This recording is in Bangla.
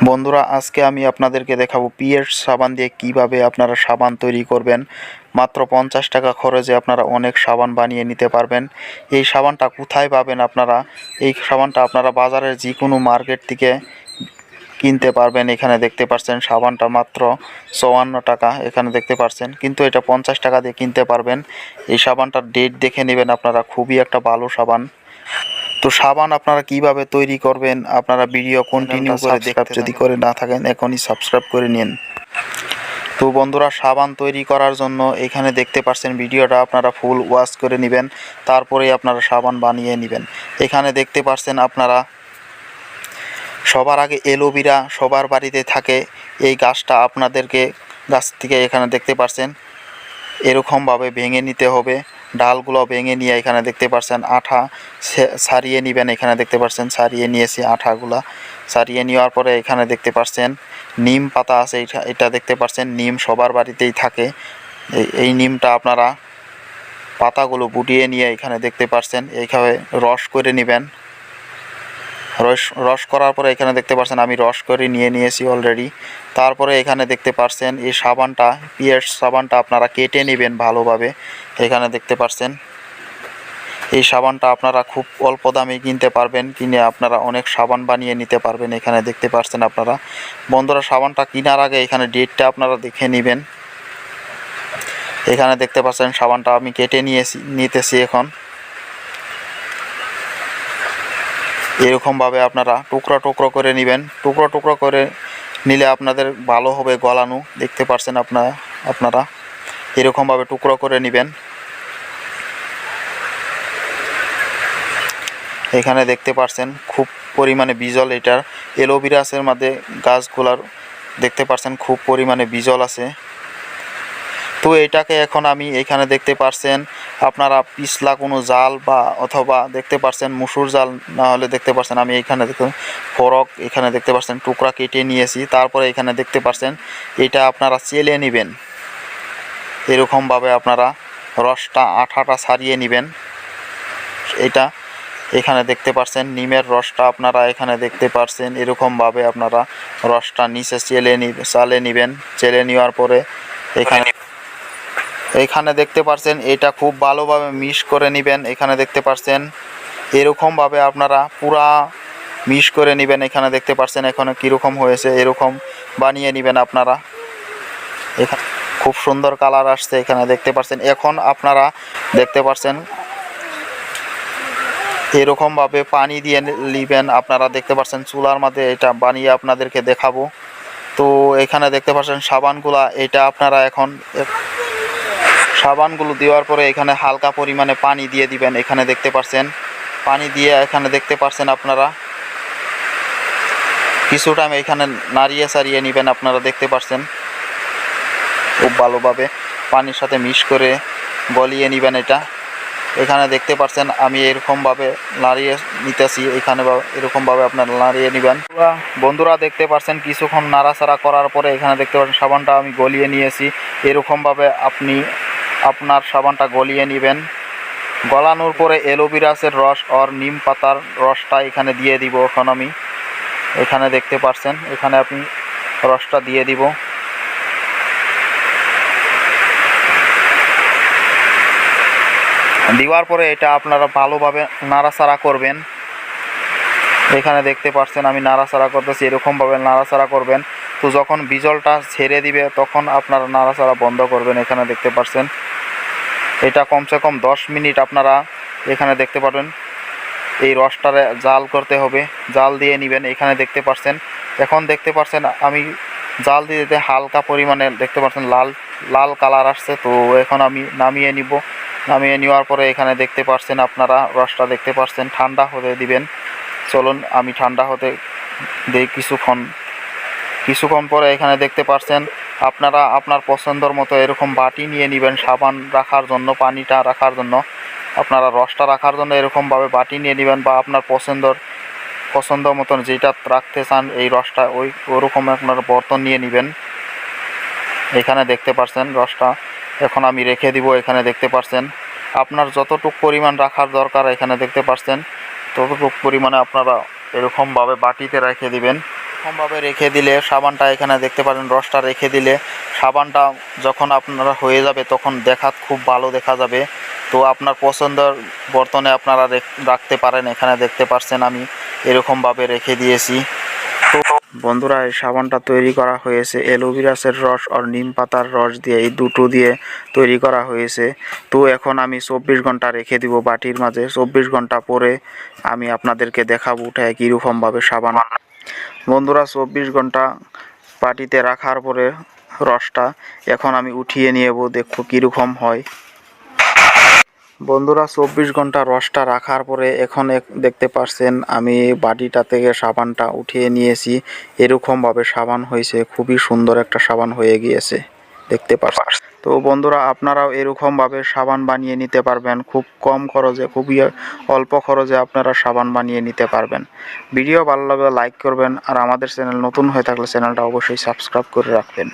বন্ধুরা, আজকে আমি আপনাদেরকে দেখাবো পিএস সাবান দিয়ে কিভাবে আপনারা সাবান তৈরি করবেন। মাত্র 50 টাকা খরচে আপনারা অনেক সাবান বানিয়ে নিতে পারবেন। এই সাবানটা কোথায় পাবেন আপনারা? এই সাবানটা আপনারা বাজারের যে কোনো মার্কেট থেকে কিনতে পারবেন। এখানে দেখতে পাচ্ছেন সাবানটা মাত্র 54 টাকা, এখানে দেখতে পাচ্ছেন, কিন্তু এটা 50 টাকা দিয়ে কিনতে পারবেন। এই সাবানটার ডেট দেখে নেবেন আপনারা, খুবই একটা ভালো সাবান। তো সাবান আপনারা কিভাবে তৈরি করবেন আপনারা ভিডিও কন্টিনিউ করে দেখতে, যদি করে না থাকেন এখনই সাবস্ক্রাইব করে নিন। তো বন্ধুরা, সাবান তৈরি করার জন্য এখানে দেখতে পাচ্ছেন ভিডিওটা আপনারা ফুল ওয়াচ করে নেবেন, তারপরেই আপনারা সাবান বানিয়ে নেবেন। এখানে দেখতে পাচ্ছেন আপনারা, সবার আগে অ্যালোভেরা সবার বাড়িতে থাকে। এই গাছটা আপনাদেরকে গাছ থেকে এখানে দেখতে পাচ্ছেন এরকমভাবে ভেঙে নিতে হবে। ডালগুলো ভেঙে নিয়ে এখানে দেখতে পাচ্ছেন আঠা ছাড়িয়ে নেবেন। এখানে দেখতে পাচ্ছেন ছাড়িয়ে নিয়েছি আঠাগুলা। ছাড়িয়ে নেওয়ার পরে এখানে দেখতে পাচ্ছেন নিম পাতা আছে, এটা দেখতে পাচ্ছেন নিম সবার বাড়িতেই থাকে। এই নিমটা আপনারা পাতাগুলো বুটিয়ে নিয়ে এখানে দেখতে পাচ্ছেন এইভাবে রস করে নেবেন। রস করার পরে এখানে দেখতে পাচ্ছেন আমি রস করে নিয়েছি অলরেডি। তারপরে এখানে দেখতে পাচ্ছেন এই সাবানটা, পিএস সাবানটা আপনারা কেটে নেবেন ভালোভাবে। এখানে দেখতে পাচ্ছেন এই সাবানটা আপনারা খুব অল্প দামে কিনতে পারবেন, কিনে আপনারা অনেক সাবান বানিয়ে নিতে পারবেন। এখানে দেখতে পাচ্ছেন আপনারা। বন্ধুরা, সাবানটা কেনার আগে এখানে ডেটটা আপনারা দেখে নেবেন। এখানে দেখতে পাচ্ছেন সাবানটা আমি কেটে নিতেছি এখন। এরকমভাবে আপনারা টুকরো টুকরো করে নেবেন। টুকরো টুকরো করে নিলে আপনাদের ভালো হবে গলানো। দেখতে পাচ্ছেন আপনারা এরকমভাবে টুকরো করে নেবেন। এখানে দেখতে পাচ্ছেন খুব পরিমাণে বিজল, এটার অ্যালোভেরাসের মধ্যে গাছগুলার দেখতে পাচ্ছেন খুব পরিমাণে বিজল আছে। তো এটাকে এখন আমি এখানে দেখতে পাচ্ছেন আপনারা পিছলা কোনো জাল বা অথবা দেখতে পাচ্ছেন মুসুর জাল, না হলে দেখতে পাচ্ছেন আমি এখানে ফরক এখানে দেখতে পাচ্ছেন টুকরা কেটে নিয়েছি। তারপরে এখানে দেখতে পাচ্ছেন এটা আপনারা চেলে নেবেন। এরকমভাবে আপনারা রসটা আঠাটা ছাড়িয়ে নেবেন। এটা এখানে দেখতে পাচ্ছেন নিমের রসটা আপনারা এখানে দেখতে পাচ্ছেন এরকমভাবে আপনারা রসটা নিচে চালে নেবেন। চেলে নেওয়ার পরে এখানে দেখতে পাচ্ছেন এটা খুব ভালোভাবে মিক্স করে নেবেন। এখানে দেখতে পাচ্ছেন এরকমভাবে আপনারা পুরা মিক্স করে নেবেন। এখানে দেখতে পাচ্ছেন এখন কীরকম হয়েছে, এরকম বানিয়ে নেবেন আপনারা। এখানে খুব সুন্দর কালার আসছে, এখানে দেখতে পাচ্ছেন। এখন আপনারা দেখতে পাচ্ছেন এরকমভাবে পানি দিয়ে নেবেন। আপনারা দেখতে পাচ্ছেন চুলার মধ্যে এটা বানিয়ে আপনাদেরকে দেখাবো। তো এখানে দেখতে পাচ্ছেন সাবানগুলা, এটা আপনারা এখন সাবানগুলো দেওয়ার পরে এখানে হালকা পরিমাণে পানি দিয়ে দিবেন। এখানে দেখতে পাচ্ছেন পানি দিয়ে এখানে দেখতে পাচ্ছেন আপনারা কিছু টাইম এখানে নাড়িয়ে সারিয়ে নেবেন। আপনারা দেখতে পাচ্ছেন খুব ভালোভাবে পানির সাথে মিক্স করে গলিয়ে নেবেন এটা। এখানে দেখতে পাচ্ছেন আমি এরকমভাবে নাড়িয়ে নিতেছি। এখানে এরকমভাবে আপনারা নাড়িয়ে নেবেন। বন্ধুরা, দেখতে পাচ্ছেন কিছুক্ষণ নাড়াচাড়া করার পরে এখানে দেখতে পাচ্ছেন সাবানটা আমি গলিয়ে নিয়েছি। এরকমভাবে আপনি আপনার সাবানটা গলিয়ে নেবেন। গলানোর পরে অ্যালোভেরাসের রস আর নিম পাতার রসটা এখানে দিয়ে দিব। এখন আমি এখানে দেখতে পাচ্ছেন এখানে আপনি রসটা দিয়ে দিব। দেওয়ার পরে এটা আপনারা ভালোভাবে নাড়াচাড়া করবেন। এখানে দেখতে পাচ্ছেন আমি নাড়াচাড়া করতেছি, এরকমভাবে নাড়াচাড়া করবেন। তো যখন বিজলটা ছেড়ে দিবে তখন আপনারা নাড়াচাড়া বন্ধ করবেন। এখানে দেখতে পাচ্ছেন এটা কমসে কম 10 মিনিট আপনারা এখানে দেখতে পাবেন এই রসটারে জাল করতে হবে, জাল দিয়ে নেবেন। এখানে দেখতে পাচ্ছেন এখন দেখতে পাচ্ছেন আমি জাল দিয়ে দিতে হালকা পরিমাণে দেখতে পাচ্ছেন লাল লাল কালার আসছে। তো এখন আমি নামিয়ে নিব। নামিয়ে নেওয়ার পরে এখানে দেখতে পাচ্ছেন আপনারা রসটা দেখতে পাচ্ছেন ঠান্ডা হতে দিবেন। চলুন আমি ঠান্ডা হতে দিই কিছুক্ষণ পরে এখানে দেখতে পাচ্ছেন আপনারা আপনার পছন্দর মতো এরকম বাটি নিয়ে নেবেন সাবান রাখার জন্য, পানিটা রাখার জন্য। আপনারা রসটা রাখার জন্য এরকমভাবে বাটি নিয়ে নেবেন, বা আপনার পছন্দ মতন যেটা রাখতে চান এই রসটা ওরকম আপনার বর্তন নিয়ে নেবেন। এখানে দেখতে পাচ্ছেন রসটা এখন আমি রেখে দিব। এখানে দেখতে পাচ্ছেন আপনার যতটুকু পরিমাণ রাখার দরকার এখানে দেখতে পাচ্ছেন ততটুকু পরিমাণে আপনারা এরকমভাবে বাটিতে রেখে দিবেন। এরকমভাবে রেখে দিলে সাবানটা এখানে দেখতে পারেন রসটা রেখে দিলে সাবানটা যখন আপনারা হয়ে যাবে তখন দেখাত খুব ভালো দেখা যাবে। তো আপনার পছন্দের বর্তনে আপনারা রাখতে পারেন। এখানে দেখতে পাচ্ছেন আমি এরকমভাবে রেখে দিয়েছি। তো বন্ধুরা এই সাবানটা তৈরি করা হয়েছে অ্যালোভেরাসের রস আর নিম পাতার রস দিয়ে, এই দুটো দিয়ে তৈরি করা হয়েছে। তো এখন আমি 24 ঘন্টা রেখে দিব বাটির মাঝে। 24 ঘন্টা পরে আমি আপনাদেরকে দেখাবো উঠায় কীরকমভাবে সাবান। বন্ধুরা 24 ঘন্টা বাটিতে রাখার পরে রসটা এখন আমি উঠিয়ে নিয়েব, দেখো কীরকম হয়। বন্ধুরা 24 ঘন্টা রসটা রাখার পরে এখন দেখতে পাচ্ছেন আমি বাটিটা থেকে সাবানটা উঠিয়ে নিয়েছি। এরকমভাবে সাবান হয়েছে, খুবই সুন্দর একটা সাবান হয়ে গিয়েছে দেখতে পাচ্ছেন। তো বন্ধুরা আপনারাও এরকমভাবে সাবান বানিয়ে নিতে পারবেন খুব কম খরচে, খুবই অল্প খরচে আপনারা সাবান বানিয়ে নিতে পারবেন। ভিডিও ভালো লাগলে লাইক করবেন, আর আমাদের চ্যানেল নতুন হয়ে থাকলে চ্যানেলটা অবশ্যই সাবস্ক্রাইব করে রাখবেন।